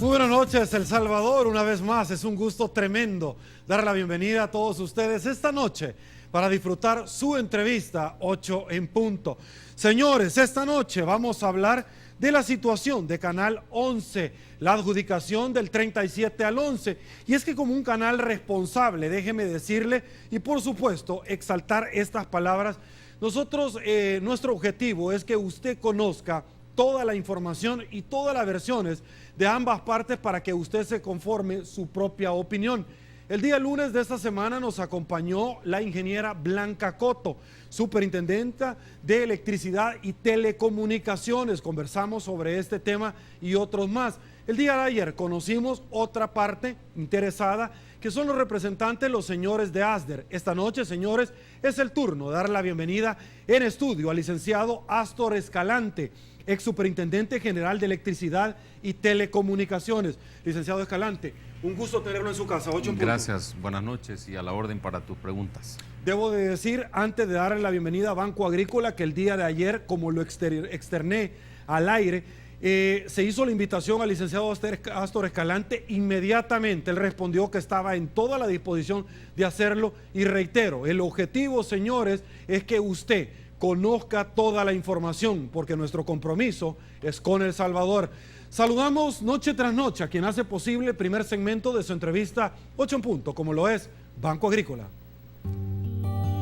Muy buenas noches, El Salvador. Una vez más, es un gusto tremendo dar la bienvenida a todos ustedes esta noche para disfrutar su entrevista 8 en punto. Señores, esta noche vamos a hablar de la situación de Canal 11, la adjudicación del 37 al 11. Y es que como un canal responsable, déjeme decirle, y por supuesto exaltar estas palabras, nosotros, nuestro objetivo es que usted conozca toda la información y todas las versiones de ambas partes para que usted se conforme su propia opinión. El día lunes de esta semana nos acompañó la ingeniera Blanca Coto, superintendenta de Electricidad y Telecomunicaciones. Conversamos sobre este tema y otros más. El día de ayer conocimos otra parte interesada, que son los representantes, los señores de ASDER. Esta noche, señores, es el turno de dar la bienvenida en estudio al licenciado Astor Escalante, ex superintendente general de Electricidad y Telecomunicaciones. Licenciado Escalante, un gusto tenerlo en su casa. 8 en punto. Gracias, buenas noches y a la orden para tus preguntas. Debo de decir, antes de darle la bienvenida a Banco Agrícola, que el día de ayer, como lo externé al aire, se hizo la invitación al licenciado Astor Escalante. Inmediatamente él respondió que estaba en toda la disposición de hacerlo, y reitero, el objetivo, señores, es que usted conozca toda la información, porque nuestro compromiso es con El Salvador. Saludamos noche tras noche a quien hace posible el primer segmento de su entrevista 8 en punto, como lo es Banco Agrícola.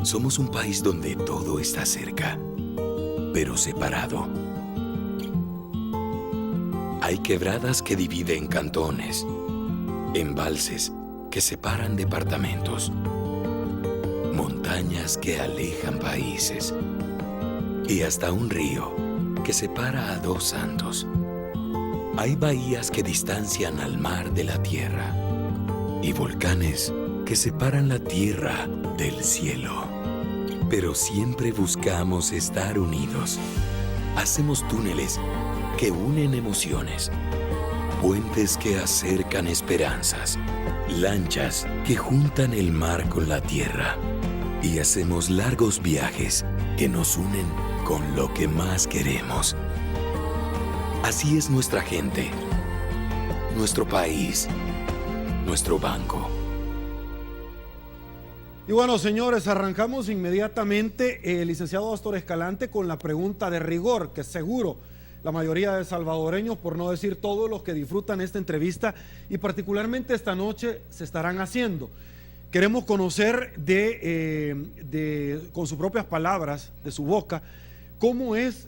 Somos un país donde todo está cerca, pero separado. Hay quebradas que dividen cantones, embalses que separan departamentos, montañas que alejan países y hasta un río que separa a dos santos. Hay bahías que distancian al mar de la tierra y volcanes que separan la tierra del cielo. Pero siempre buscamos estar unidos. Hacemos túneles que unen emociones, puentes que acercan esperanzas, lanchas que juntan el mar con la tierra, y hacemos largos viajes que nos unen con lo que más queremos. Así es nuestra gente, nuestro país, nuestro banco. Y bueno, señores, arrancamos inmediatamente, licenciado Astor Escalante, con la pregunta de rigor, que seguro la mayoría de salvadoreños, por no decir todos los que disfrutan esta entrevista y particularmente esta noche, se estarán haciendo. Queremos conocer con sus propias palabras, de su boca, cómo es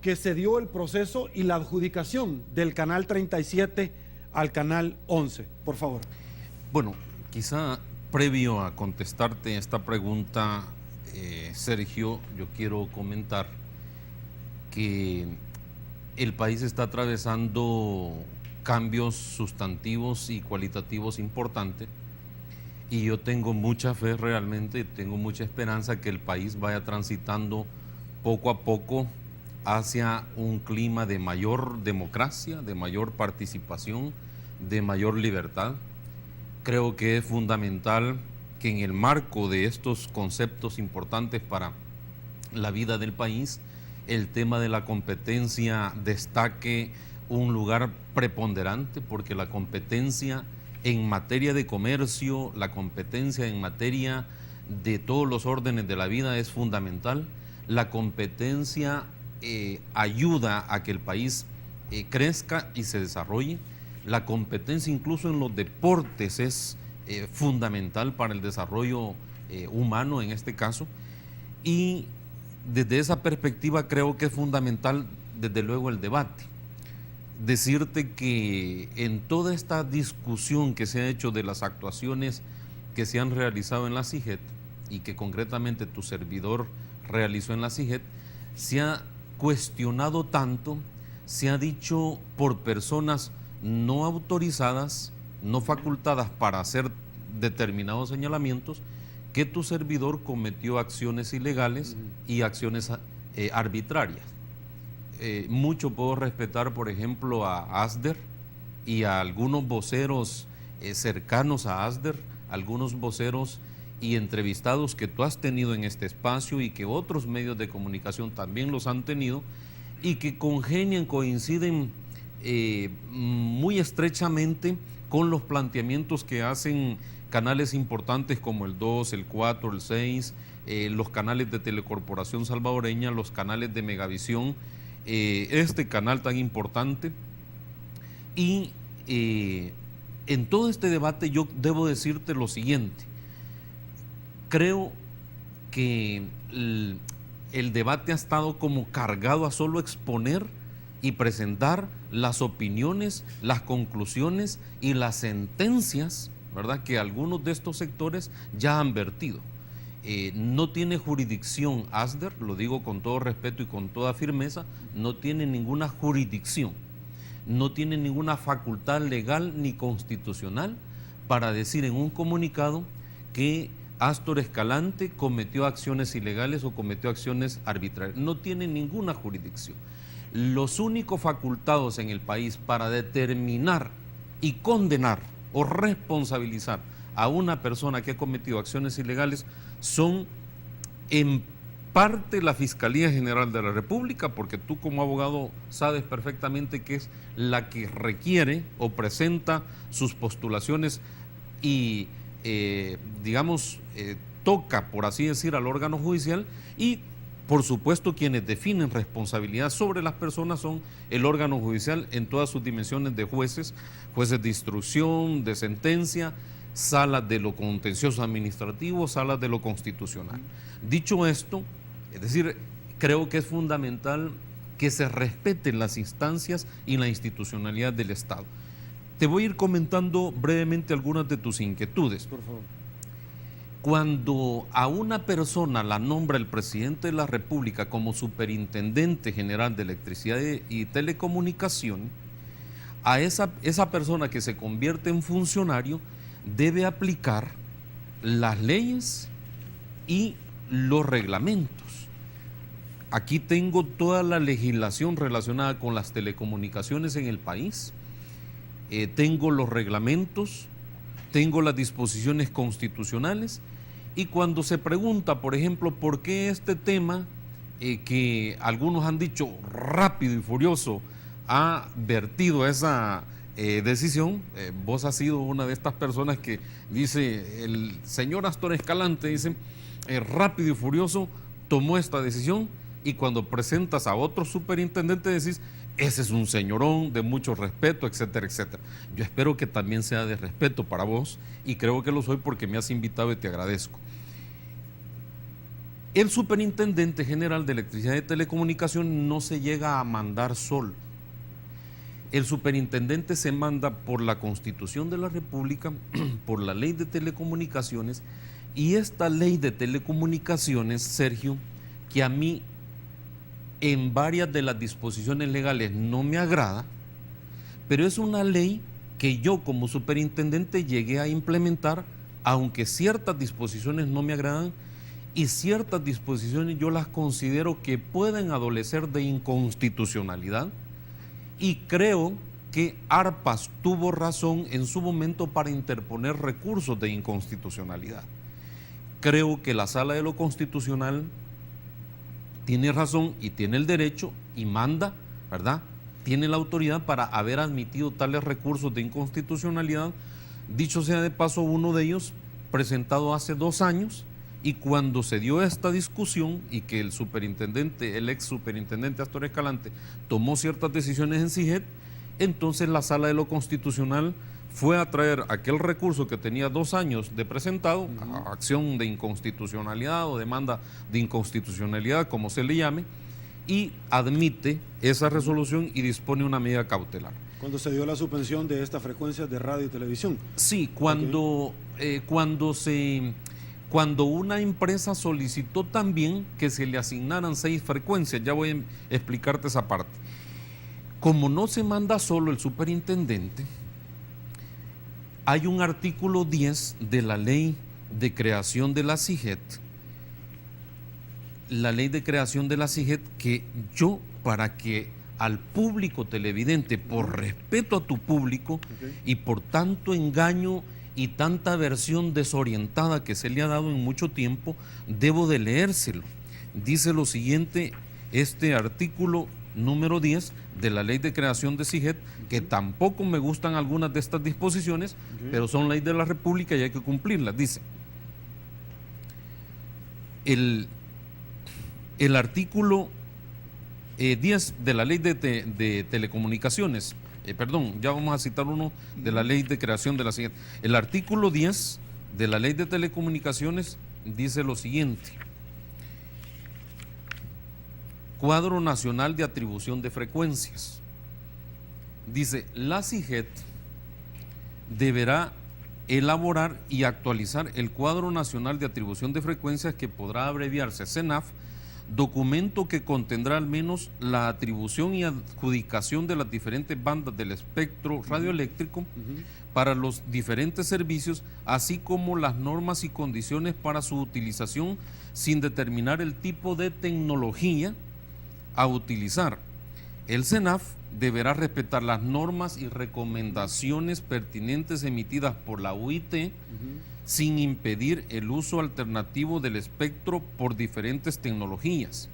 que se dio el proceso y la adjudicación del Canal 37 al Canal 11. Por favor. Bueno, quizá previo a contestarte esta pregunta, Sergio, yo quiero comentar que el país está atravesando cambios sustantivos y cualitativos importantes, y yo tengo mucha fe realmente, tengo mucha esperanza que el país vaya transitando poco a poco hacia un clima de mayor democracia, de mayor participación, de mayor libertad. Creo que es fundamental que en el marco de estos conceptos importantes para la vida del país, el tema de la competencia destaque un lugar preponderante, porque la competencia en materia de comercio, la competencia en materia de todos los órdenes de la vida es fundamental. La competencia ayuda a que el país crezca y se desarrolle. La competencia incluso en los deportes es fundamental para el desarrollo humano en este caso, y desde esa perspectiva creo que es fundamental desde luego el debate. Decirte que en toda esta discusión que se ha hecho de las actuaciones que se han realizado en la CIGET y que concretamente tu servidor realizó en la CIGET, se ha cuestionado tanto, se ha dicho por personas no autorizadas, no facultadas para hacer determinados señalamientos, que tu servidor cometió acciones ilegales y acciones arbitrarias. Mucho puedo respetar, por ejemplo, a ASDER y a algunos voceros cercanos a ASDER, algunos voceros y entrevistados que tú has tenido en este espacio y que otros medios de comunicación también los han tenido, y que congenian, coinciden muy estrechamente con los planteamientos que hacen canales importantes como el 2, el 4, el 6, los canales de Telecorporación Salvadoreña, los canales de Megavisión, este canal tan importante. Y en todo este debate yo debo decirte lo siguiente: creo que el debate ha estado como cargado a solo exponer y presentar las opiniones, las conclusiones y las sentencias, ¿verdad?, que algunos de estos sectores ya han vertido. No tiene jurisdicción ASDER, lo digo con todo respeto y con toda firmeza, no tiene ninguna jurisdicción, no tiene ninguna facultad legal ni constitucional para decir en un comunicado que Astor Escalante cometió acciones ilegales o cometió acciones arbitrarias. No tiene ninguna jurisdicción. Los únicos facultados en el país para determinar y condenar o responsabilizar a una persona que ha cometido acciones ilegales son en parte la Fiscalía General de la República, porque tú como abogado sabes perfectamente que es la que requiere o presenta sus postulaciones y toca, por así decir, al órgano judicial, y por supuesto quienes definen responsabilidad sobre las personas son el órgano judicial en todas sus dimensiones de jueces, jueces de instrucción, de sentencia, salas de lo contencioso administrativo, salas de lo constitucional. Dicho esto, es decir, creo que es fundamental que se respeten las instancias y la institucionalidad del Estado. Te voy a ir comentando brevemente algunas de tus inquietudes. Por favor. Cuando a una persona la nombra el presidente de la República como superintendente general de electricidad y telecomunicación, a esa persona que se convierte en funcionario debe aplicar las leyes y los reglamentos. Aquí tengo toda la legislación relacionada con las telecomunicaciones en el país, tengo los reglamentos, tengo las disposiciones constitucionales, y cuando se pregunta, por ejemplo, por qué este tema que algunos han dicho rápido y furioso ha vertido esa decisión, vos has sido una de estas personas que dice, el señor Astor Escalante dice, rápido y furioso tomó esta decisión, y cuando presentas a otro superintendente decís, ese es un señorón de mucho respeto, etcétera, etcétera. Yo espero que también sea de respeto para vos, y creo que lo soy porque me has invitado y te agradezco. El superintendente general de electricidad y telecomunicación no se llega a mandar solo. El superintendente se manda por la Constitución de la República, por la Ley de Telecomunicaciones, y esta Ley de Telecomunicaciones, Sergio, que a mí en varias de las disposiciones legales no me agrada, pero es una ley que yo como superintendente llegué a implementar, aunque ciertas disposiciones no me agradan y ciertas disposiciones yo las considero que pueden adolecer de inconstitucionalidad, y creo que Arpas tuvo razón en su momento para interponer recursos de inconstitucionalidad. Creo que la Sala de lo Constitucional tiene razón y tiene el derecho y manda, ¿verdad?, tiene la autoridad para haber admitido tales recursos de inconstitucionalidad. Dicho sea de paso, uno de ellos presentado hace 2 años, y cuando se dio esta discusión y que el ex superintendente Astor Escalante tomó ciertas decisiones en CIGET, entonces la Sala de lo Constitucional fue a traer aquel recurso que tenía 2 años de presentado, acción de inconstitucionalidad o demanda de inconstitucionalidad, como se le llame, y admite esa resolución y dispone una medida cautelar. Cuando se dio la suspensión de estas frecuencias de radio y televisión. Sí, cuando una empresa solicitó también que se le asignaran 6 frecuencias, ya voy a explicarte esa parte. Como no se manda solo el superintendente, hay un artículo 10 de la ley de creación de la CIGET, que yo, para que al público televidente, por respeto a tu público y por tanto engaño y tanta versión desorientada que se le ha dado en mucho tiempo, debo de leérselo. Dice lo siguiente, este artículo número 10 de la ley de creación de CIGET, que tampoco me gustan algunas de estas disposiciones, pero son ley de la República y hay que cumplirlas. Dice, el artículo 10 de la ley de telecomunicaciones, perdón, ya vamos a citar uno de la ley de creación de la CIGET. El artículo 10 de la ley de telecomunicaciones dice lo siguiente: Cuadro Nacional de Atribución de Frecuencias. Dice, la CIGET deberá elaborar y actualizar el Cuadro Nacional de Atribución de Frecuencias, que podrá abreviarse CENAF, documento que contendrá al menos la atribución y adjudicación de las diferentes bandas del espectro radioeléctrico para los diferentes servicios, así como las normas y condiciones para su utilización, sin determinar el tipo de tecnología a utilizar. El CENAF deberá respetar las normas y recomendaciones pertinentes emitidas por la UIT, sin impedir el uso alternativo del espectro por diferentes tecnologías.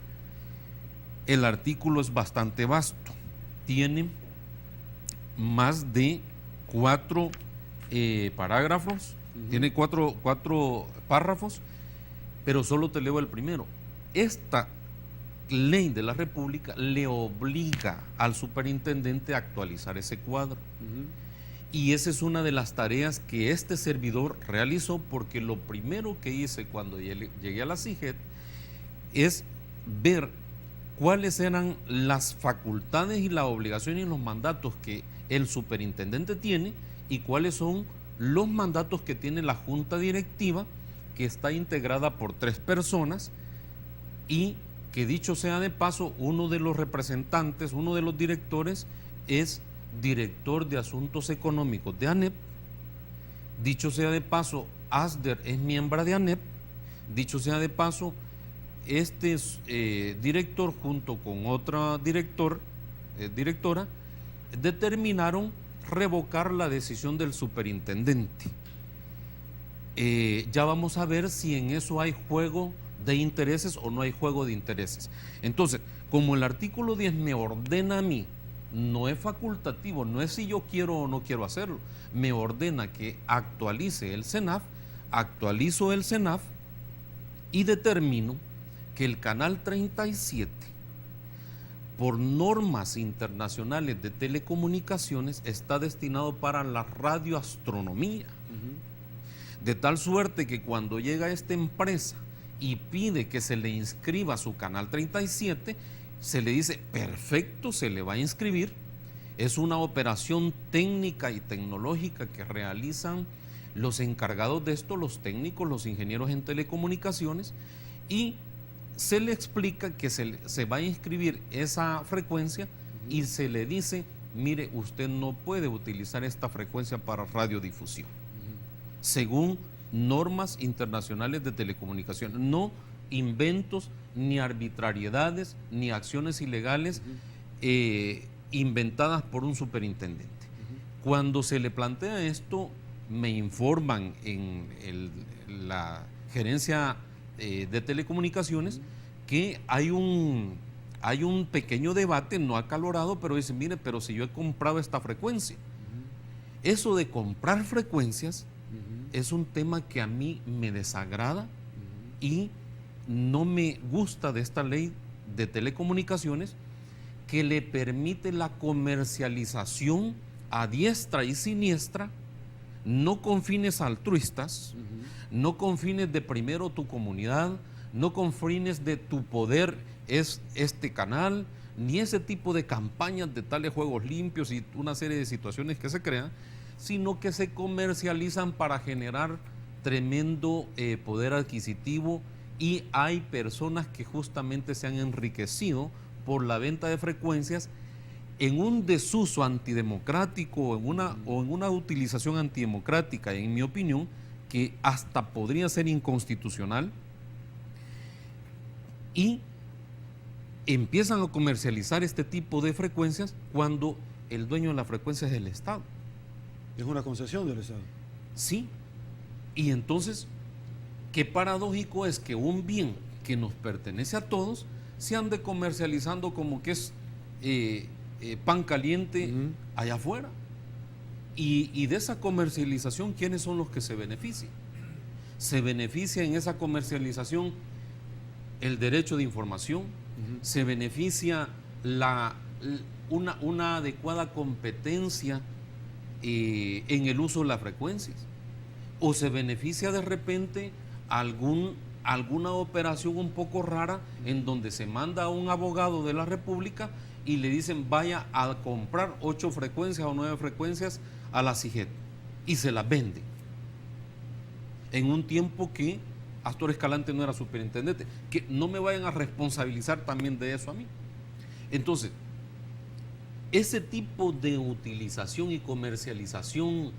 El artículo es bastante vasto, tiene más de 4 parágrafos, tiene cuatro párrafos, pero solo te leo el primero. Esta ley de la República le obliga al superintendente a actualizar ese cuadro. Y esa es una de las tareas que este servidor realizó, porque lo primero que hice cuando llegué a la CIGET es ver cuáles eran las facultades y las obligaciones y los mandatos que el superintendente tiene y cuáles son los mandatos que tiene la junta directiva, que está integrada por 3 personas, y que, dicho sea de paso, uno de los representantes, uno de los directores es director de Asuntos Económicos de ANEP. Dicho sea de paso, Asder es miembro de ANEP. Dicho sea de paso, este director junto con otra directora determinaron revocar la decisión del superintendente. Ya vamos a ver si en eso hay juego de intereses o no hay juego de intereses. Entonces, como el artículo 10 me ordena a mí, no es facultativo, no es si yo quiero o no quiero hacerlo, me ordena que actualice el CENAF, actualizo el CENAF y determino que el canal 37, por normas internacionales de telecomunicaciones, está destinado para la radioastronomía. De tal suerte que cuando llega esta empresa y pide que se le inscriba su canal 37, se le dice, perfecto, se le va a inscribir. Es una operación técnica y tecnológica que realizan los encargados de esto, los técnicos, los ingenieros en telecomunicaciones, y se le explica que se va a inscribir esa frecuencia y se le dice, mire, usted no puede utilizar esta frecuencia para radiodifusión, según normas internacionales de telecomunicación, no inventos, ni arbitrariedades, ni acciones ilegales inventadas por un superintendente. Cuando se le plantea esto, me informan en la gerencia de telecomunicaciones que hay un pequeño debate, no acalorado, pero dicen, mire, pero si yo he comprado esta frecuencia. Eso de comprar frecuencias es un tema que a mí me desagrada y no me gusta de esta ley de telecomunicaciones, que le permite la comercialización a diestra y siniestra, no con fines altruistas, no con fines de primero tu comunidad, no con fines de tu poder es este canal, ni ese tipo de campañas de tales juegos limpios y una serie de situaciones que se crean, sino que se comercializan para generar tremendo poder adquisitivo, y hay personas que justamente se han enriquecido por la venta de frecuencias en un desuso antidemocrático o en una utilización antidemocrática, en mi opinión, que hasta podría ser inconstitucional, y empiezan a comercializar este tipo de frecuencias cuando el dueño de la frecuencia es el Estado. Es una concesión del Estado. Sí, y entonces, qué paradójico es que un bien que nos pertenece a todos se ande comercializando como que es pan caliente allá afuera. Y de esa comercialización, ¿quiénes son los que se benefician? Se beneficia en esa comercialización el derecho de información, se beneficia una adecuada competencia en el uso de las frecuencias, o se beneficia de repente alguna operación un poco rara en donde se manda a un abogado de la República y le dicen vaya a comprar 8 frecuencias o 9 frecuencias a la CIGET y se las vende en un tiempo que Astor Escalante no era superintendente. Que no me vayan a responsabilizar también de eso a mí. Entonces, ese tipo de utilización y comercialización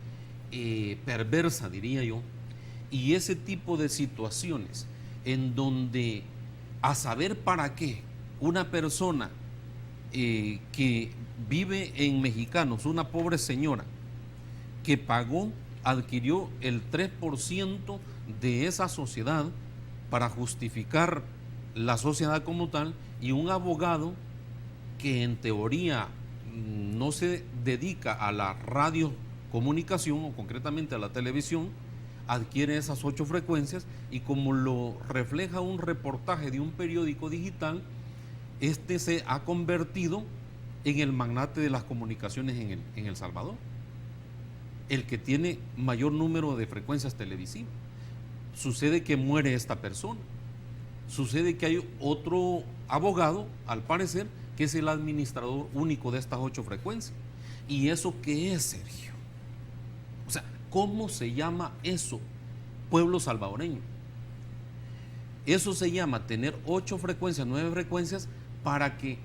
perversa, diría yo, y ese tipo de situaciones en donde a saber para qué una persona que vive en Mexicanos, una pobre señora que adquirió el 3% de esa sociedad para justificar la sociedad como tal, y un abogado que en teoría no se dedica a la radiocomunicación o concretamente a la televisión, adquiere esas 8 frecuencias, y como lo refleja un reportaje de un periódico digital, este se ha convertido en el magnate de las comunicaciones en El Salvador, el que tiene mayor número de frecuencias televisivas. Sucede que muere esta persona, sucede que hay otro abogado, al parecer, que es el administrador único de estas 8 frecuencias. ¿Y eso qué es, Sergio? O sea, ¿cómo se llama eso? Pueblo salvadoreño. Eso se llama tener 8 frecuencias, 9 frecuencias, para que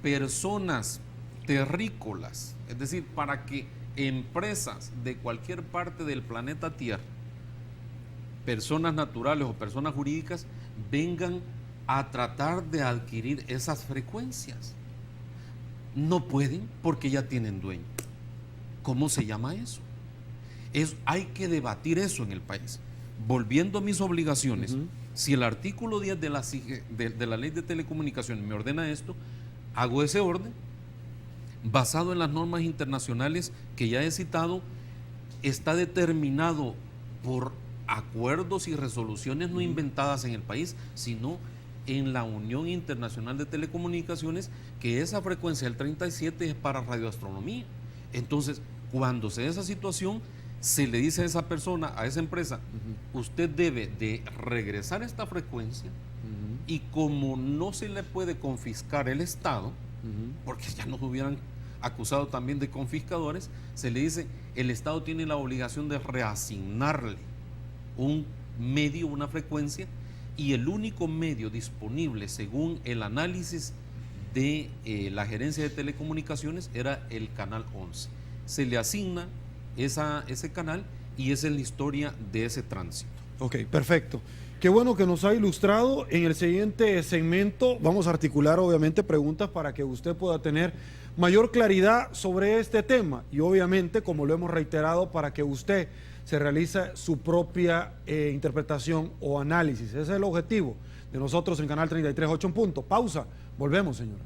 personas terrícolas, es decir, para que empresas de cualquier parte del planeta Tierra, personas naturales o personas jurídicas, vengan a tratar de adquirir esas frecuencias. No pueden porque ya tienen dueño. ¿Cómo se llama eso? Hay que debatir eso en el país. Volviendo a mis obligaciones, si el artículo 10 de la Ley de Telecomunicaciones me ordena esto, hago ese orden, basado en las normas internacionales que ya he citado. Está determinado por acuerdos y resoluciones no inventadas en el país, sino en la Unión Internacional de Telecomunicaciones, que esa frecuencia del 37 es para radioastronomía. Entonces, cuando se da esa situación, se le dice a esa persona, a esa empresa, usted debe de regresar esta frecuencia, y como no se le puede confiscar el Estado, porque ya nos hubieran acusado también de confiscadores, se le dice, el Estado tiene la obligación de reasignarle un medio, una frecuencia, y el único medio disponible según el análisis de la gerencia de telecomunicaciones era el canal 11. Se le asigna ese canal, y esa es la historia de ese tránsito. Ok, perfecto. Qué bueno que nos ha ilustrado. En el siguiente segmento vamos a articular obviamente preguntas para que usted pueda tener mayor claridad sobre este tema, y obviamente, como lo hemos reiterado, para que usted se realice su propia interpretación o análisis. Ese es el objetivo de nosotros en Canal 33, 8 en punto. Pausa, volvemos, señores.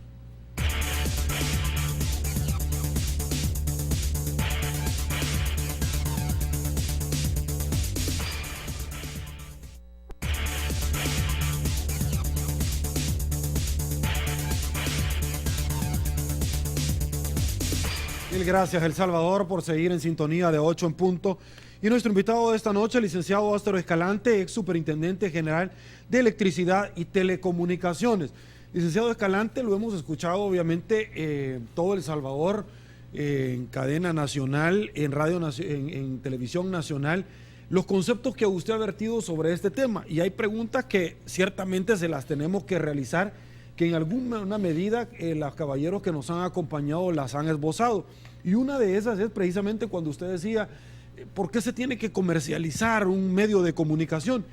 Mil gracias, El Salvador, por seguir en sintonía de 8 en punto. Y nuestro invitado de esta noche, el licenciado Astor Escalante, ex superintendente general de Electricidad y Telecomunicaciones. Licenciado Escalante, lo hemos escuchado obviamente todo El Salvador, en cadena nacional, en radio, en televisión nacional, los conceptos que usted ha vertido sobre este tema. Y hay preguntas que ciertamente se las tenemos que realizar, que en alguna medida los caballeros que nos han acompañado las han esbozado. Y una de esas es precisamente cuando usted decía, ¿por qué se tiene que comercializar un medio de comunicación?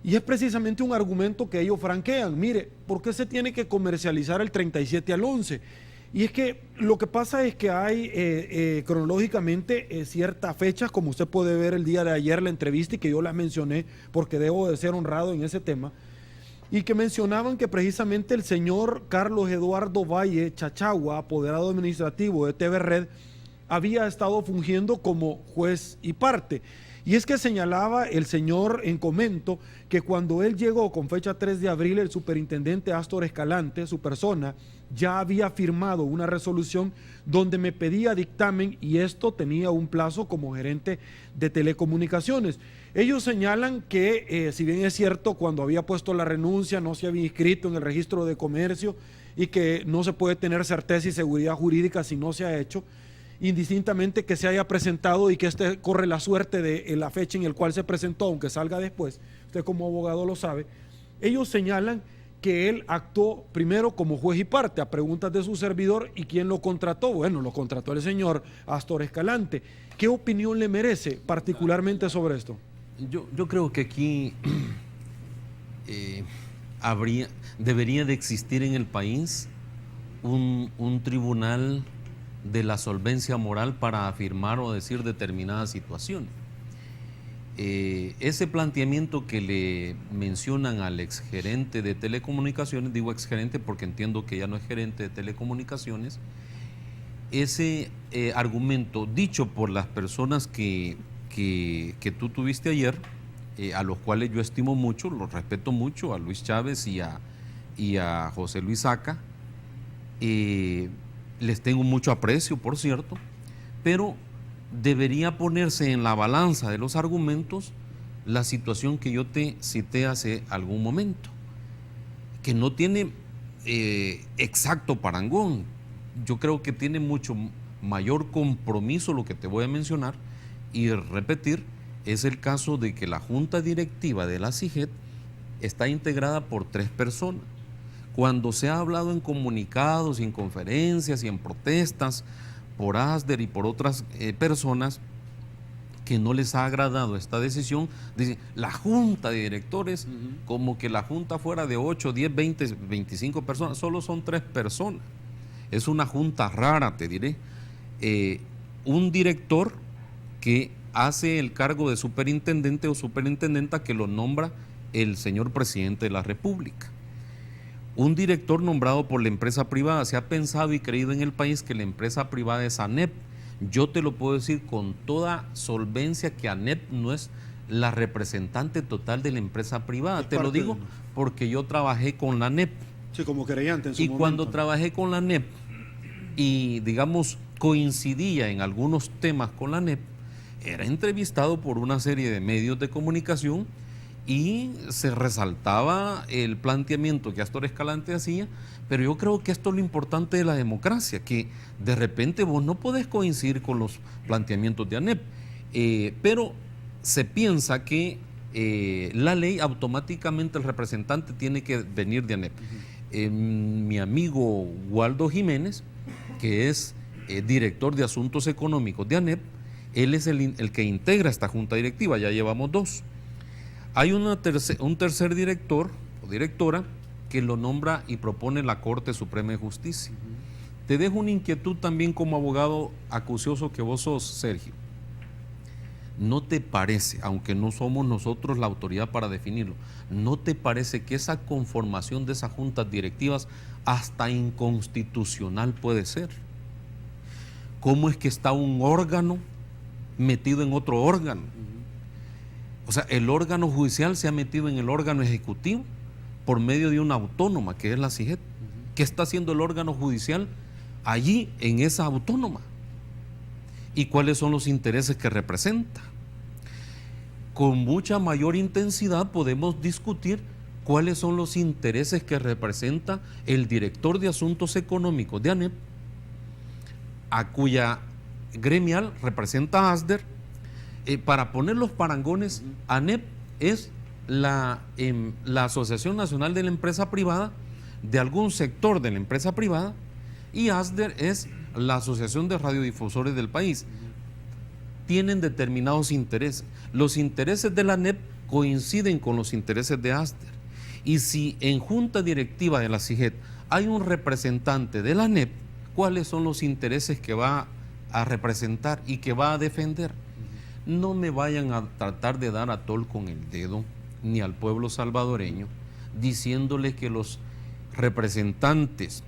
Y es precisamente un argumento que ellos franquean. Mire, ¿por qué se tiene que comercializar el 37 al 11? Y es que lo que pasa es que hay cronológicamente ciertas fechas, como usted puede ver el día de ayer la entrevista, y que yo la mencioné porque debo de ser honrado en ese tema. y que mencionaban que precisamente el señor Carlos Eduardo Valle Chachagua, apoderado administrativo de TV Red, había estado fungiendo como juez y parte. Y es que señalaba el señor en comento que cuando él llegó con fecha 3 de abril, el superintendente Astor Escalante, su persona, ya había firmado una resolución donde me pedía dictamen, y esto tenía un plazo como gerente de telecomunicaciones. Ellos señalan que si bien es cierto, cuando había puesto la renuncia no se había inscrito en el registro de comercio y que no se puede tener certeza y seguridad jurídica si no se ha hecho, indistintamente que se haya presentado y que este corre la suerte de la fecha en la cual se presentó, aunque salga después, usted como abogado lo sabe. Ellos señalan que él actuó primero como juez y parte, a preguntas de su servidor. ¿Y quién lo contrató? Bueno, lo contrató el señor Astor Escalante. ¿Qué opinión le merece particularmente sobre esto? Yo creo que aquí debería de existir en el país un tribunal de la solvencia moral para afirmar o decir determinadas situaciones. Ese planteamiento que le mencionan al exgerente de telecomunicaciones, digo exgerente porque entiendo que ya no es gerente de telecomunicaciones, ese argumento dicho por las personas que tú tuviste ayer, a los cuales yo estimo mucho, los respeto mucho, a Luis Chávez y a José Luis Saca, les tengo mucho aprecio, por cierto, pero debería ponerse en la balanza de los argumentos la situación que yo te cité hace algún momento, que no tiene exacto parangón. Yo creo que tiene mucho mayor compromiso lo que te voy a mencionar y repetir. Es el caso de que la junta directiva de la CIGET está integrada por 3 personas. Cuando se ha hablado en comunicados y en conferencias y en protestas por ASDER y por otras personas que no les ha agradado esta decisión, dicen, la junta de directores, como que la junta fuera de 8, 10, 20, 25 personas, solo son 3 personas. Es una junta rara, te diré. Un director que hace el cargo de superintendente o superintendenta que lo nombra el señor presidente de la República. Un director nombrado por la empresa privada. Se ha pensado y creído en el país que la empresa privada es ANEP. Yo te lo puedo decir con toda solvencia que ANEP no es la representante total de la empresa privada. Te lo digo porque yo trabajé con la ANEP. Sí, como querellante en su momento. Cuando trabajé con la ANEP y, digamos, coincidía en algunos temas con la ANEP, era entrevistado por una serie de medios de comunicación y se resaltaba el planteamiento que Astor Escalante hacía, pero yo creo que esto es lo importante de la democracia, que de repente vos no podés coincidir con los planteamientos de ANEP, pero se piensa que la ley automáticamente el representante tiene que venir de ANEP. Mi amigo Waldo Jiménez, que es director de Asuntos Económicos de ANEP, él es el que integra esta junta directiva, ya llevamos 2. Hay un tercer director o directora que lo nombra y propone la Corte Suprema de Justicia. Te dejo una inquietud también como abogado acucioso que vos sos, Sergio. ¿No te parece, aunque no somos nosotros la autoridad para definirlo, no te parece que esa conformación de esas juntas directivas hasta inconstitucional puede ser? ¿Cómo es que está un órgano metido en otro órgano? O sea, el órgano judicial se ha metido en el órgano ejecutivo por medio de una autónoma que es la CIGET. ¿Qué está haciendo el órgano judicial allí en esa autónoma? ¿Y cuáles son los intereses que representa? Con mucha mayor intensidad podemos discutir cuáles son los intereses que representa el director de Asuntos Económicos de ANEP, a cuya gremial representa ASDER. Para poner los parangones, ANEP es la Asociación Nacional de la Empresa Privada, de algún sector de la empresa privada, y ASDER es la Asociación de Radiodifusores del país. Tienen determinados intereses. Los intereses de la ANEP coinciden con los intereses de ASDER. Y si en junta directiva de la CIGET hay un representante de la ANEP, ¿cuáles son los intereses que va a representar y que va a defender? No me vayan a tratar de dar a tol con el dedo, ni al pueblo salvadoreño, diciéndole que los representantes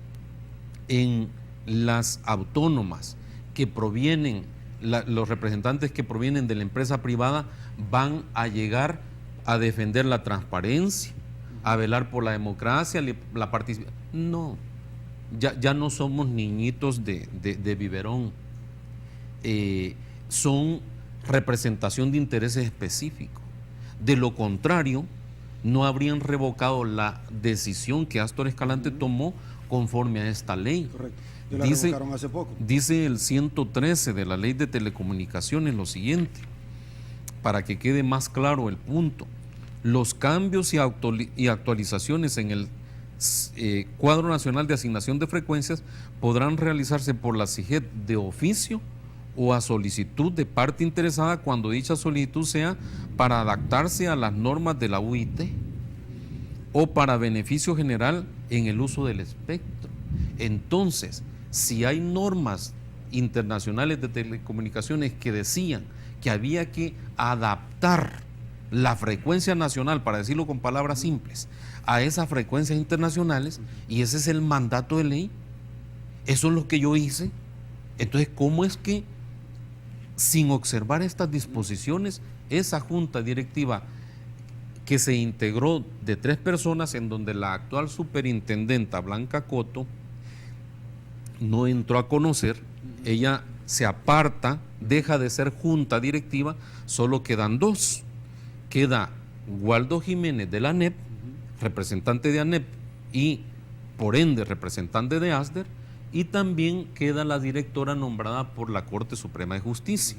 en las autónomas que provienen, los representantes que provienen de la empresa privada van a llegar a defender la transparencia, a velar por la democracia, la participación. No, ya no somos niñitos de biberón. Son representación de intereses específicos. De lo contrario, no habrían revocado la decisión que Astor Escalante tomó conforme a esta ley. Correcto. La revocaron hace poco. Dice el 113 de la Ley de Telecomunicaciones lo siguiente, para que quede más claro el punto: los cambios y actualizaciones en el Cuadro Nacional de Asignación de Frecuencias podrán realizarse por la CIGET de oficio o a solicitud de parte interesada, cuando dicha solicitud sea para adaptarse a las normas de la UIT o para beneficio general en el uso del espectro. Entonces, si hay normas internacionales de telecomunicaciones que decían que había que adaptar la frecuencia nacional, para decirlo con palabras simples, a esas frecuencias internacionales, y ese es el mandato de ley, eso es lo que yo hice. Entonces, ¿cómo es que sin observar estas disposiciones, esa junta directiva que se integró de 3 personas, en donde la actual superintendenta Blanca Coto no entró a conocer, ella se aparta, deja de ser junta directiva, solo quedan 2. Queda Waldo Jiménez de la ANEP, representante de ANEP y por ende representante de ASDER, y también queda la directora nombrada por la Corte Suprema de Justicia.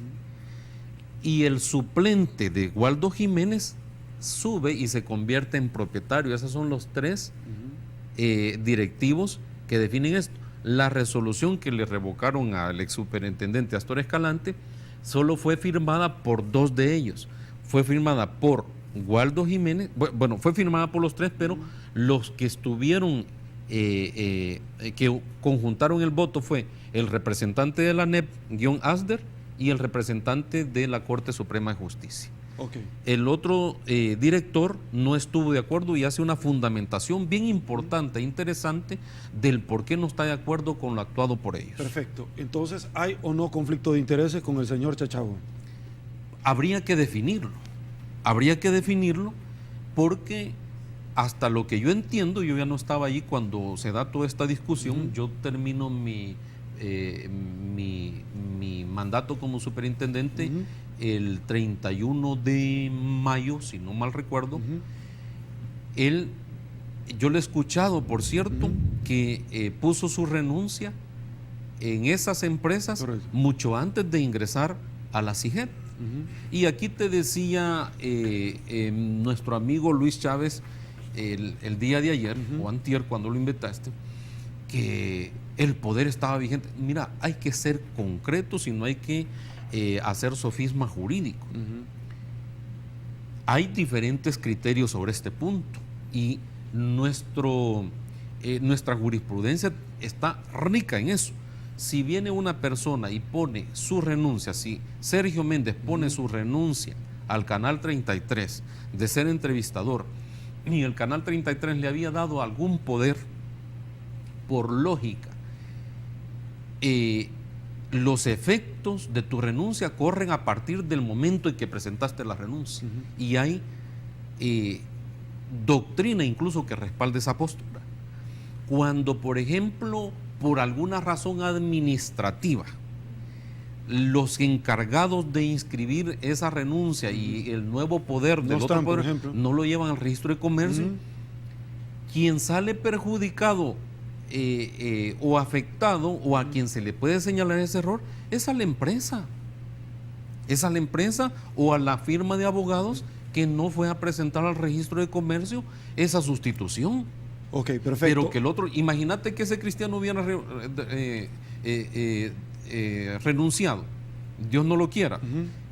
Y el suplente de Waldo Jiménez sube y se convierte en propietario. Esos son los 3 directivos que definen esto. La resolución que le revocaron al ex superintendente Astor Escalante solo fue firmada por 2 de ellos. Fue firmada por Waldo Jiménez, bueno, fue firmada por los 3, pero los que estuvieron, que conjuntaron el voto fue el representante de la ANEP-ASDER y el representante de la Corte Suprema de Justicia. Okay. El otro director no estuvo de acuerdo y hace una fundamentación bien importante e interesante del por qué no está de acuerdo con lo actuado por ellos. Perfecto. Entonces, ¿hay o no conflicto de intereses con el señor Chachagua? Habría que definirlo porque hasta lo que yo entiendo, yo ya no estaba allí cuando se da toda esta discusión. Yo termino mi mandato como superintendente el 31 de mayo, si no mal recuerdo. Yo le he escuchado, por cierto, que puso su renuncia en esas empresas mucho antes de ingresar a la CIGET. Y aquí te decía nuestro amigo Luis Chávez el día de ayer, o antier, cuando lo invitaste, que el poder estaba vigente. Mira, hay que ser concretos y no hay que hacer sofisma jurídico. Hay diferentes criterios sobre este punto y nuestra jurisprudencia está rica en eso. Si viene una persona y pone su renuncia, si Sergio Méndez pone su renuncia al Canal 33 de ser entrevistador y el Canal 33 le había dado algún poder, por lógica, los efectos de tu renuncia corren a partir del momento en que presentaste la renuncia. Y hay doctrina incluso que respalde esa postura. Cuando, por ejemplo, por alguna razón administrativa, los encargados de inscribir esa renuncia y el nuevo poder del otro poder no lo llevan al registro de comercio, quien sale perjudicado o afectado, o a quien se le puede señalar ese error, es a la empresa. Es a la empresa o a la firma de abogados que no fue a presentar al registro de comercio esa sustitución. Ok, perfecto. Pero que el otro, imagínate que ese cristiano hubiera renunciado, Dios no lo quiera,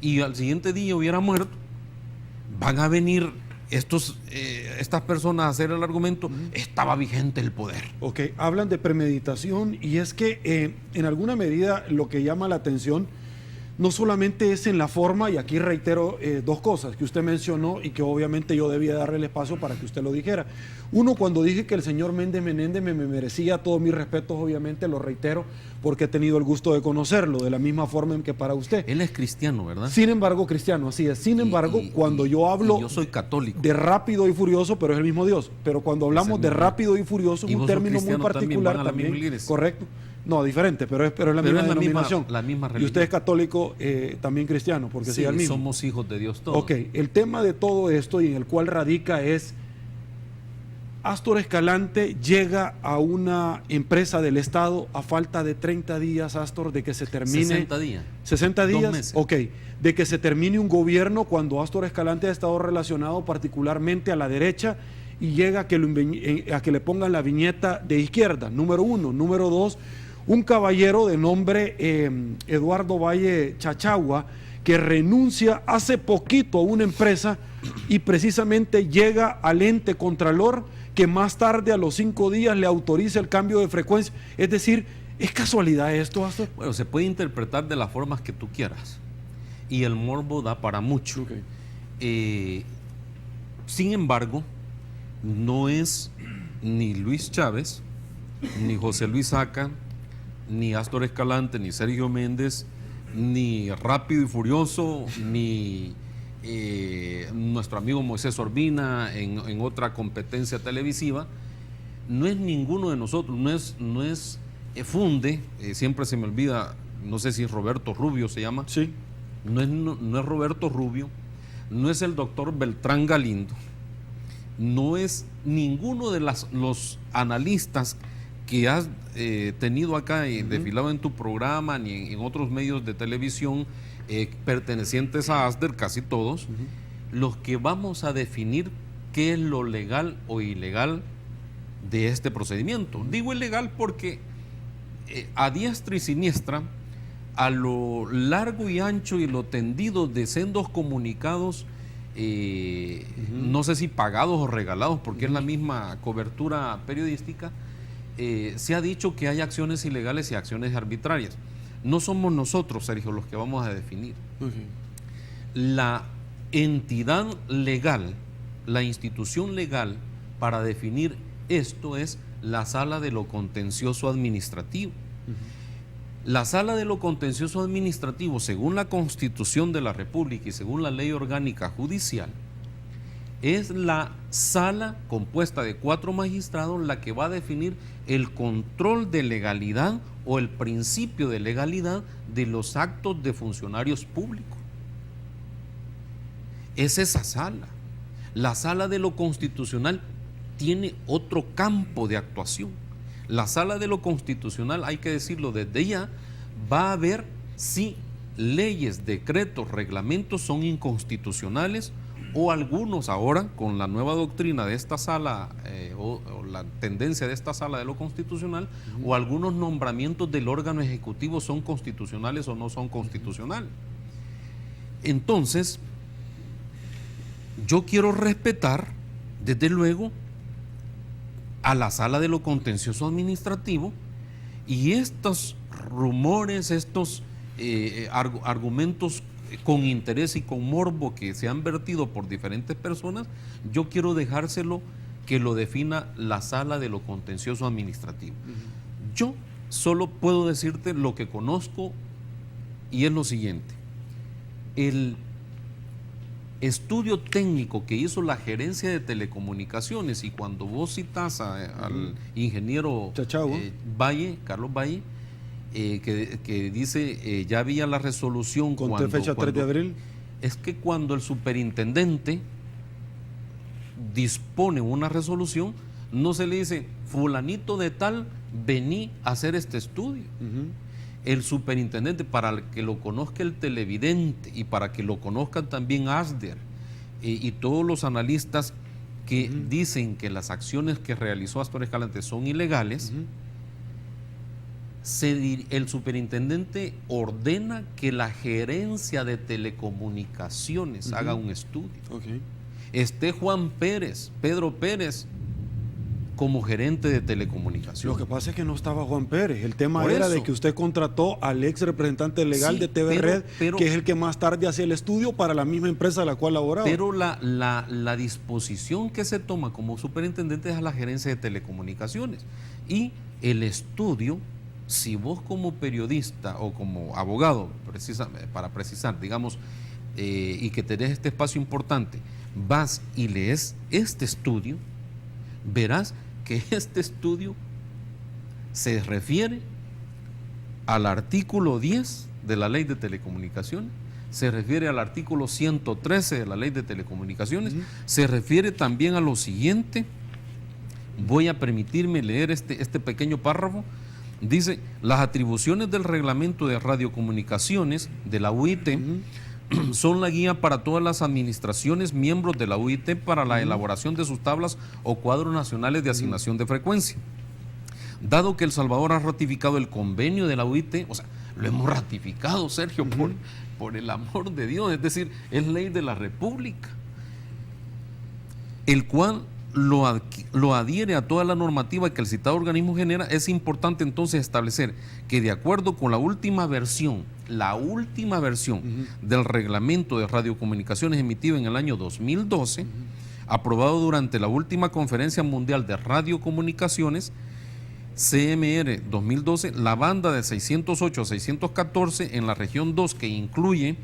y al siguiente día hubiera muerto. Van a venir estas personas a hacer el argumento, estaba vigente el poder. Ok, hablan de premeditación y es que en alguna medida lo que llama la atención no solamente es en la forma, y aquí reitero dos cosas que usted mencionó y que obviamente yo debía darle el espacio para que usted lo dijera. Uno, cuando dije que el señor Méndez Menéndez me merecía todos mis respetos, obviamente lo reitero porque he tenido el gusto de conocerlo, de la misma forma en que para usted. Él es cristiano, ¿verdad? Sin embargo, cristiano, así es. Sin embargo, cuando yo hablo yo soy católico. de Rápido y Furioso, pero es el mismo Dios, pero cuando hablamos de Rápido y Furioso es un término muy particular también, correcto. No, diferente, pero es la misma denominación. La misma religión. Y usted es católico, también cristiano, porque sí, sigue el mismo. Somos hijos de Dios todos. Ok, el tema de todo esto y en el cual radica es, Astor Escalante llega a una empresa del Estado a falta de 30 días, Astor, de que se termine... 60 días. 60 días, 2 meses. ok, de que se termine un gobierno cuando Astor Escalante ha estado relacionado particularmente a la derecha y llega a que le pongan la viñeta de izquierda, número uno. Número dos, un caballero de nombre Eduardo Valle Chachagua, que renuncia hace poquito a una empresa y precisamente llega al ente contralor que más tarde a los 5 días le autoriza el cambio de frecuencia. Es decir, ¿es casualidad esto, Astor? Bueno, se puede interpretar de las formas que tú quieras y el morbo da para mucho. Okay. Sin embargo, no es ni Luis Chávez, ni José Luis Aca, ni Astor Escalante, ni Sergio Méndez, ni Rápido y Furioso, ni nuestro amigo Moisés Orbina en otra competencia televisiva. No es ninguno de nosotros, no es Funde, siempre se me olvida, no sé si es Roberto Rubio se llama. Sí. No es Roberto Rubio, no es el doctor Beltrán Galindo, no es ninguno de los analistas que has tenido acá y desfilado en tu programa ni en otros medios de televisión pertenecientes a ASDER, casi todos, los que vamos a definir qué es lo legal o ilegal de este procedimiento. Digo ilegal porque a diestra y siniestra, a lo largo y ancho y lo tendido de sendos comunicados, no sé si pagados o regalados, porque es la misma cobertura periodística, se ha dicho que hay acciones ilegales y acciones arbitrarias. No somos nosotros, Sergio, los que vamos a definir. La entidad legal, la institución legal para definir esto es la Sala de lo Contencioso Administrativo. La Sala de lo Contencioso Administrativo, según la Constitución de la República y según la Ley Orgánica Judicial, es la sala compuesta de 4 magistrados la que va a definir el control de legalidad o el principio de legalidad de los actos de funcionarios públicos. Es esa sala. La Sala de lo Constitucional tiene otro campo de actuación. La Sala de lo Constitucional, hay que decirlo desde ya, va a ver si leyes, decretos, reglamentos son inconstitucionales o algunos ahora, con la nueva doctrina de esta sala o la tendencia de esta Sala de lo Constitucional, o algunos nombramientos del órgano ejecutivo son constitucionales o no son constitucionales. Entonces, yo quiero respetar, desde luego, a la Sala de lo Contencioso Administrativo, y estos rumores, estos argumentos con interés y con morbo que se han vertido por diferentes personas, yo quiero dejárselo que lo defina la Sala de lo Contencioso Administrativo. Yo solo puedo decirte lo que conozco, y es lo siguiente: el estudio técnico que hizo la Gerencia de Telecomunicaciones, y cuando vos citas al ingeniero Valle, Carlos Valle, que dice ya había la resolución con fecha 3 de abril, es que cuando el superintendente dispone una resolución, no se le dice fulanito de tal, vení a hacer este estudio. El superintendente, para que lo conozca el televidente y para que lo conozcan también ASDER y todos los analistas que dicen que las acciones que realizó Astor Escalante son ilegales, el superintendente ordena que la Gerencia de Telecomunicaciones haga un estudio. Esté Juan Pérez, Pedro Pérez, como gerente de Lo telecomunicaciones. que pasa es que no estaba Juan Pérez. El tema Por era eso. de que usted contrató al ex representante legal Sí, de TV Red, pero- que es el que más tarde hacía el estudio para la misma empresa a la cual laboraba. Pero la disposición que se toma como superintendente es a la gerencia de telecomunicaciones. Y el estudio, si vos como periodista o como abogado, para precisar, digamos, y que tenés este espacio importante, vas y lees este estudio, verás que este estudio se refiere al artículo 10 de la Ley de Telecomunicaciones, se refiere al artículo 113 de la Ley de Telecomunicaciones, se refiere también a lo siguiente. Voy a permitirme leer este pequeño párrafo. Dice: las atribuciones del reglamento de radiocomunicaciones de la UIT son la guía para todas las administraciones miembros de la UIT para la elaboración de sus tablas o cuadros nacionales de asignación de frecuencia. Dado que El Salvador ha ratificado el convenio de la UIT, o sea, lo hemos ratificado, Sergio, por el amor de Dios, es decir, es ley de la República, el cual lo adhiere a toda la normativa que el citado organismo genera. Es importante entonces establecer que, de acuerdo con la última versión del reglamento de radiocomunicaciones emitido en el año 2012, aprobado durante la última Conferencia Mundial de Radiocomunicaciones, CMR 2012, la banda de 608 a 614 en la región 2, que incluye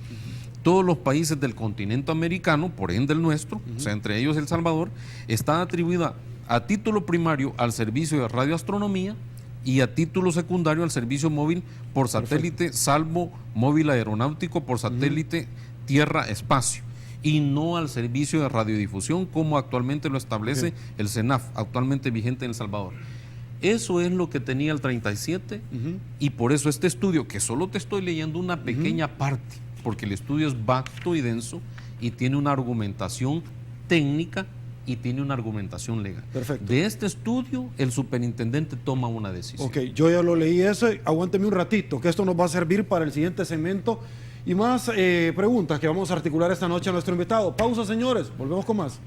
todos los países del continente americano, por ende el nuestro, o sea, entre ellos El Salvador, está atribuida a título primario al servicio de radioastronomía y a título secundario al servicio móvil por satélite, salvo móvil aeronáutico por satélite tierra-espacio, y no al servicio de radiodifusión como actualmente lo establece el CENAF, actualmente vigente en El Salvador. Eso es lo que tenía el 37 y por eso este estudio, que solo te estoy leyendo una pequeña parte, porque el estudio es vasto y denso y tiene una argumentación técnica y tiene una argumentación legal. Perfecto. De este estudio, el superintendente toma una decisión. Ok, yo ya lo leí eso. Aguánteme un ratito, que esto nos va a servir para el siguiente segmento y más preguntas que vamos a articular esta noche a nuestro invitado. Pausa, señores, volvemos con más.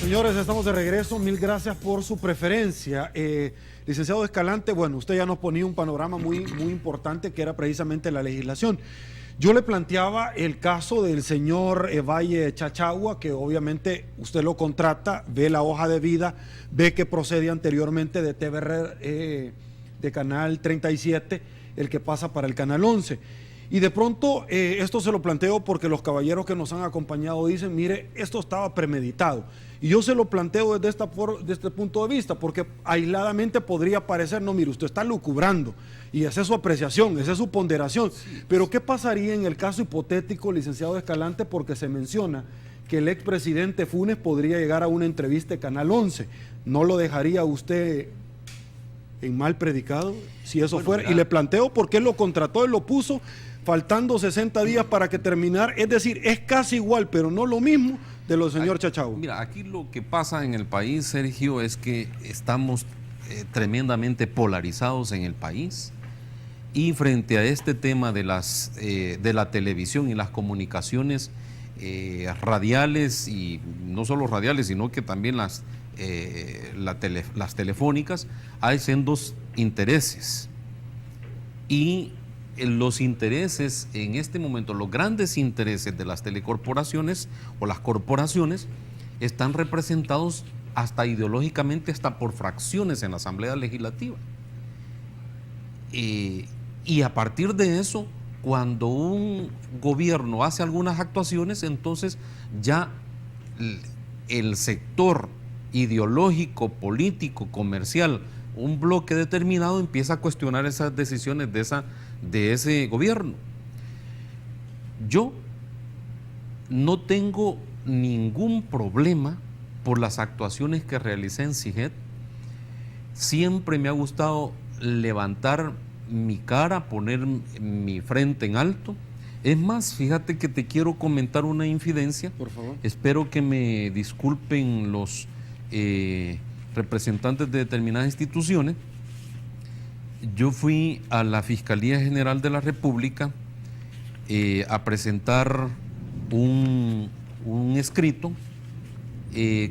Señores, estamos de regreso. Mil gracias por su preferencia. Licenciado Escalante, bueno, usted ya nos ponía un panorama muy importante, que era precisamente la legislación. Yo le planteaba el caso del señor Valle Chachagua, que obviamente usted lo contrata, ve la hoja de vida, ve que procede anteriormente de TVR, de Canal 37, el que pasa para el Canal 11. Y de pronto, esto se lo planteo porque los caballeros que nos han acompañado dicen, mire, esto estaba premeditado. Y yo se lo planteo desde este punto de vista, porque aisladamente podría parecer, no, mire, usted está lucubrando, y esa es su apreciación, esa es su ponderación. Sí. Pero ¿qué pasaría en el caso hipotético, licenciado Escalante? Porque se menciona que el expresidente Funes podría llegar a una entrevista de Canal 11. ¿No lo dejaría usted en mal predicado si eso fuera? Mira. Y le planteo por qué lo contrató, él lo puso faltando 60 días para que terminar, es decir, es casi igual, pero no lo mismo de lo del señor Chachagua. Mira, aquí lo que pasa en el país, Sergio, es que estamos tremendamente polarizados en el país, y frente a este tema de la televisión y las comunicaciones radiales, y no solo radiales, sino que también las telefónicas, hay sendos intereses. Y los intereses en este momento, los grandes intereses de las telecorporaciones o las corporaciones, están representados hasta ideológicamente, hasta por fracciones en la Asamblea Legislativa. Y a partir de eso, cuando un gobierno hace algunas actuaciones, entonces ya el sector ideológico, político, comercial, un bloque determinado empieza a cuestionar esas decisiones de ese gobierno. Yo no tengo ningún problema por las actuaciones que realicé en CIGET. Siempre me ha gustado levantar mi cara, poner mi frente en alto. Es más, fíjate que te quiero comentar una infidencia. Por favor. Espero que me disculpen los representantes de determinadas instituciones. Yo fui a la Fiscalía General de la República a presentar un escrito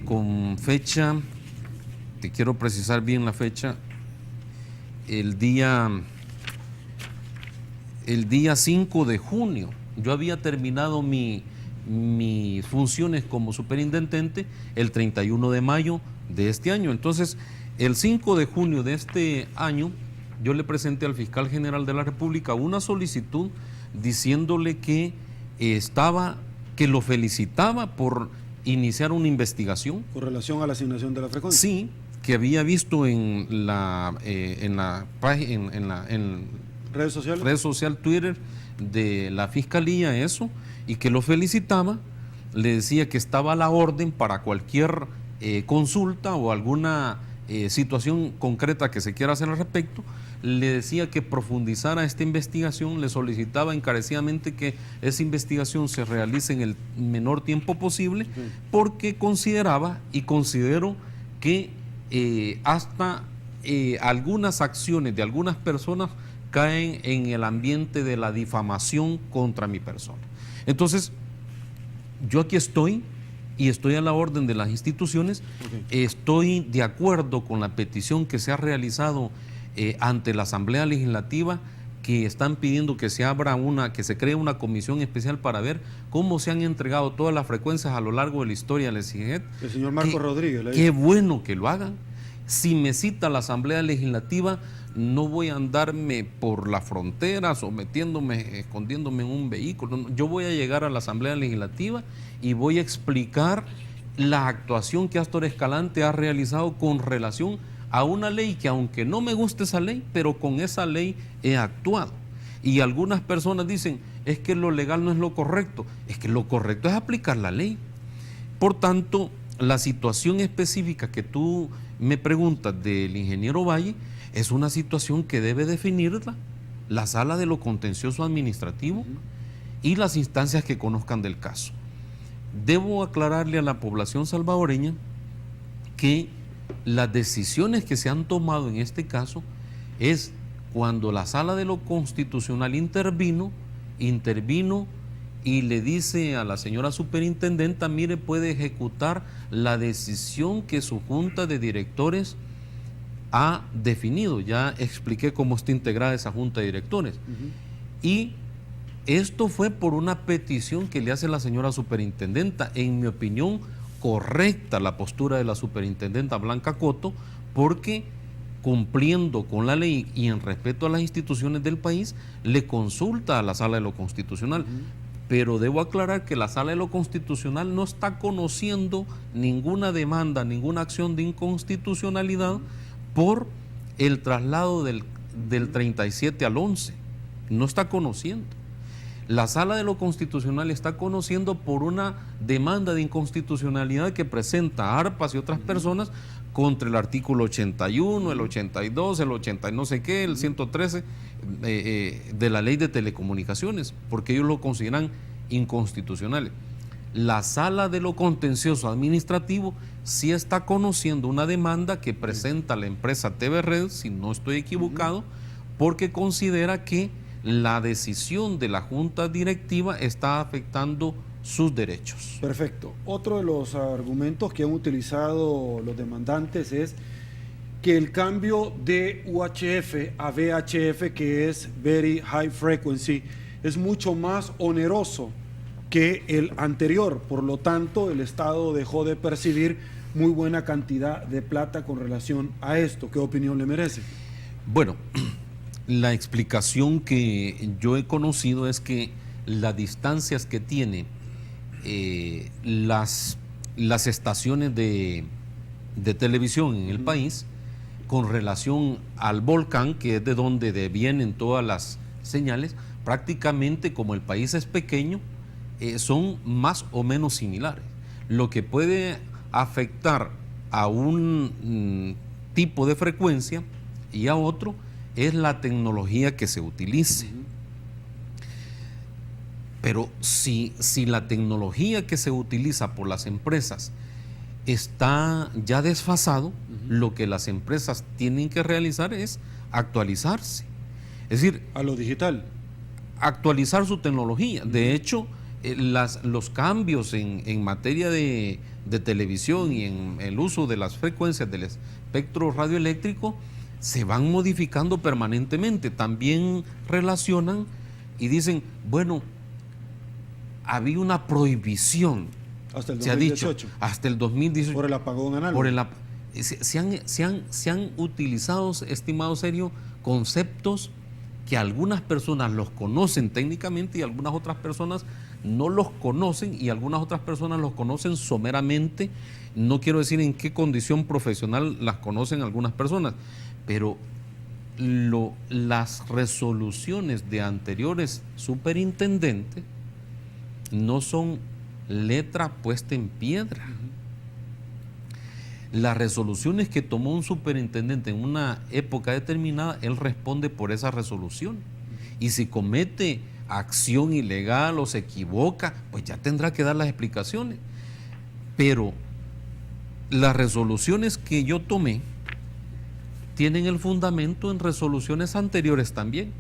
con fecha, te quiero precisar bien la fecha, el día 5 de junio. Yo había terminado mis funciones como superintendente el 31 de mayo de este año. Entonces, el 5 de junio de este año, yo le presenté al fiscal general de la República una solicitud diciéndole que que lo felicitaba por iniciar una investigación. ¿Con relación a la asignación de la frecuencia? Sí, que había visto en redes sociales, red social Twitter de la Fiscalía eso, y que lo felicitaba. Le decía que estaba a la orden para cualquier consulta o alguna situación concreta que se quiera hacer al respecto. Le decía que profundizara esta investigación, le solicitaba encarecidamente que esa investigación se realice en el menor tiempo posible, porque consideraba y considero que hasta algunas acciones de algunas personas caen en el ambiente de la difamación contra mi persona. Entonces, yo aquí estoy y estoy a la orden de las instituciones. Estoy de acuerdo con la petición que se ha realizado ante la Asamblea Legislativa, que están pidiendo que se que se cree una comisión especial para ver cómo se han entregado todas las frecuencias a lo largo de la historia del SIGET. El señor Marco Rodríguez. Qué bueno que lo hagan. Si me cita la Asamblea Legislativa, no voy a andarme por las fronteras o escondiéndome en un vehículo. Yo voy a llegar a la Asamblea Legislativa y voy a explicar la actuación que Astor Escalante ha realizado con relación a una ley que, aunque no me guste esa ley, pero con esa ley he actuado. Y algunas personas dicen, es que lo legal no es lo correcto. Es que lo correcto es aplicar la ley. Por tanto, la situación específica que tú me preguntas del ingeniero Valle es una situación que debe definirla la Sala de lo Contencioso Administrativo y las instancias que conozcan del caso. Debo aclararle a la población salvadoreña que las decisiones que se han tomado en este caso es cuando la Sala de lo Constitucional intervino y le dice a la señora superintendenta, mire, puede ejecutar la decisión que su junta de directores ha definido. Ya expliqué cómo está integrada esa junta de directores. Y esto fue por una petición que le hace la señora superintendenta. En mi opinión, correcta la postura de la superintendenta Blanca Coto, porque cumpliendo con la ley y en respeto a las instituciones del país, le consulta a la Sala de lo Constitucional. Pero debo aclarar que la Sala de lo Constitucional no está conociendo ninguna demanda, ninguna acción de inconstitucionalidad por el traslado del 37 al 11. No está conociendo. La Sala de lo Constitucional está conociendo por una demanda de inconstitucionalidad que presenta ARPAS y otras personas contra el artículo 81, el 82, el 80 no sé qué, el 113 de la Ley de Telecomunicaciones, porque ellos lo consideran inconstitucional. La Sala de lo Contencioso Administrativo sí está conociendo una demanda que presenta la empresa TV Red, si no estoy equivocado, porque considera que la decisión de la Junta Directiva está afectando sus derechos. Perfecto. Otro de los argumentos que han utilizado los demandantes es que el cambio de UHF a VHF, que es Very High Frequency, es mucho más oneroso que el anterior. Por lo tanto, el Estado dejó de percibir muy buena cantidad de plata con relación a esto. ¿Qué opinión le merece? Bueno, la explicación que yo he conocido es que las distancias que tiene las estaciones de televisión en el país con relación al volcán, que es de donde vienen todas las señales, prácticamente, como el país es pequeño, son más o menos similares. Lo que puede afectar a un tipo de frecuencia y a otro es la tecnología que se utilice. Pero si la tecnología que se utiliza por las empresas está ya desfasado, lo que las empresas tienen que realizar es actualizarse. Es decir, a lo digital. Actualizar su tecnología. De hecho, los cambios en materia de televisión y en el uso de las frecuencias del espectro radioeléctrico se van modificando permanentemente. También relacionan y dicen, bueno, había una prohibición, hasta el 2018. Se ha dicho, hasta el 2018. Por el apagón análogo. Se han utilizado, estimado Sergio, conceptos que algunas personas los conocen técnicamente y algunas otras personas no los conocen, y algunas otras personas los conocen someramente. No quiero decir en qué condición profesional las conocen algunas personas, pero las resoluciones de anteriores superintendentes no son letra puesta en piedra. Las resoluciones que tomó un superintendente en una época determinada, él responde por esa resolución. Y si comete acción ilegal o se equivoca, pues ya tendrá que dar las explicaciones. Pero las resoluciones que yo tomé tienen el fundamento en resoluciones anteriores también.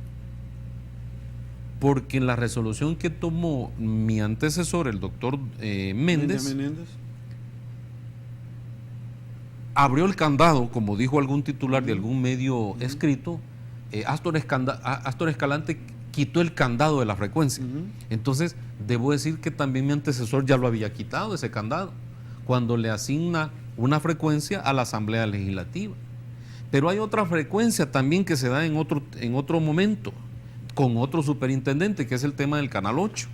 Porque en la resolución que tomó mi antecesor, el doctor Méndez, abrió el candado, como dijo algún titular de algún medio escrito. Astor Escalante quitó el candado de la frecuencia. Entonces, debo decir que también mi antecesor ya lo había quitado, ese candado, cuando le asigna una frecuencia a la Asamblea Legislativa. Pero hay otra frecuencia también que se da en otro momento, con otro superintendente, que es el tema del Canal 8.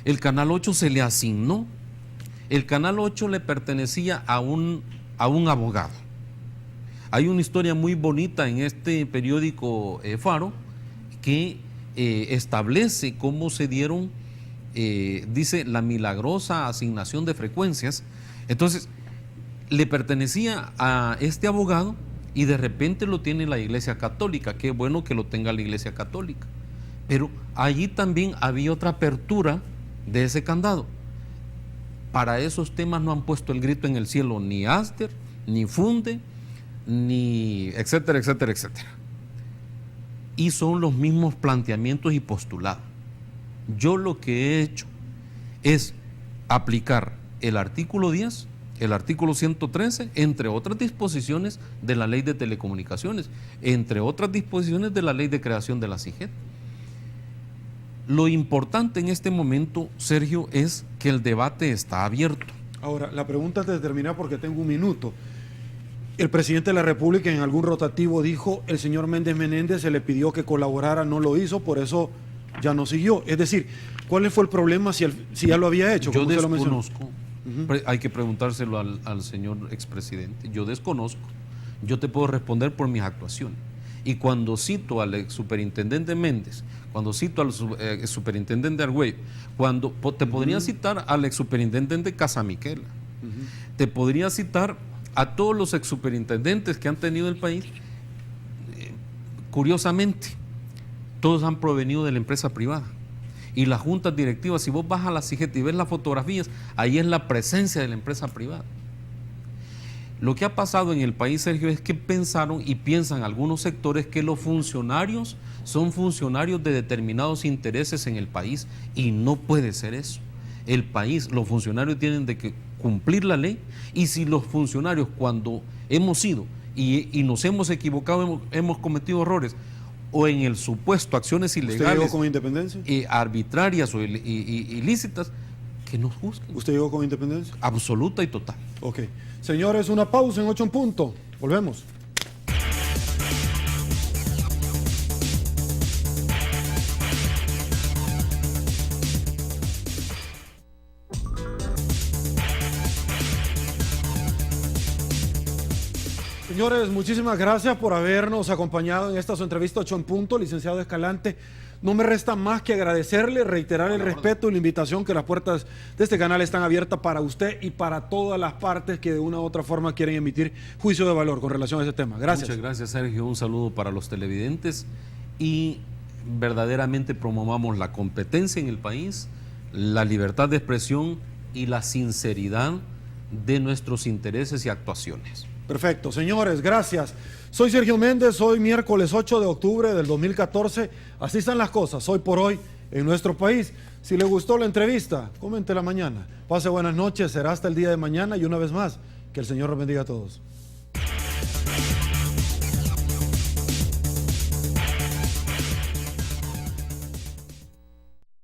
El Canal 8 se le asignó. El Canal 8 le pertenecía a un abogado. Hay una historia muy bonita en este periódico Faro que establece cómo se dieron, dice, la milagrosa asignación de frecuencias. Entonces, le pertenecía a este abogado y de repente lo tiene la Iglesia Católica. Qué bueno que lo tenga la Iglesia Católica. Pero allí también había otra apertura de ese candado. Para esos temas no han puesto el grito en el cielo ni Aster, ni Funde, ni etcétera, etcétera, etcétera. Y son los mismos planteamientos y postulados. Yo lo que he hecho es aplicar el artículo 10, el artículo 113, entre otras disposiciones de la Ley de Telecomunicaciones, entre otras disposiciones de la Ley de Creación de la CIGET. Lo importante en este momento, Sergio, es que el debate está abierto. Ahora, la pregunta antes de terminar, porque tengo un minuto. El presidente de la República en algún rotativo dijo, el señor Méndez Menéndez se le pidió que colaborara, no lo hizo, por eso ya no siguió. Es decir, ¿cuál fue el problema si ya lo había hecho? Yo desconozco. Hay que preguntárselo al señor expresidente. Yo desconozco. Yo te puedo responder por mis actuaciones. Y cuando cito al ex superintendente Méndez, cuando cito al superintendente Argüello, te podría citar al ex superintendente Casamiquela, te podría citar a todos los ex superintendentes que han tenido el país. Curiosamente, todos han provenido de la empresa privada. Y las juntas directivas, si vos vas a la CIGET y ves las fotografías, ahí es la presencia de la empresa privada. Lo que ha pasado en el país, Sergio, es que pensaron y piensan algunos sectores que los funcionarios son funcionarios de determinados intereses en el país, y no puede ser eso. El país, los funcionarios tienen de que cumplir la ley, y si los funcionarios, cuando hemos ido y nos hemos equivocado, hemos cometido errores, o en el supuesto acciones ilegales. ¿Usted llegó con independencia? Arbitrarias o ilícitas, que nos juzguen. ¿Usted llegó con independencia? Absoluta y total. Ok. Señores, una pausa en 8 en punto. Volvemos. Señores, muchísimas gracias por habernos acompañado en esta su entrevista 8 en punto, licenciado Escalante. No me resta más que agradecerle, reiterar el respeto y la invitación, que las puertas de este canal están abiertas para usted y para todas las partes que de una u otra forma quieren emitir juicio de valor con relación a ese tema. Gracias. Muchas gracias, Sergio. Un saludo para los televidentes, y verdaderamente promovamos la competencia en el país, la libertad de expresión y la sinceridad de nuestros intereses y actuaciones. Perfecto, señores, gracias. Soy Sergio Méndez, hoy miércoles 8 de octubre del 2014. Así están las cosas, hoy por hoy, en nuestro país. Si le gustó la entrevista, coméntela mañana. Pase buenas noches, será hasta el día de mañana y una vez más, que el Señor los bendiga a todos.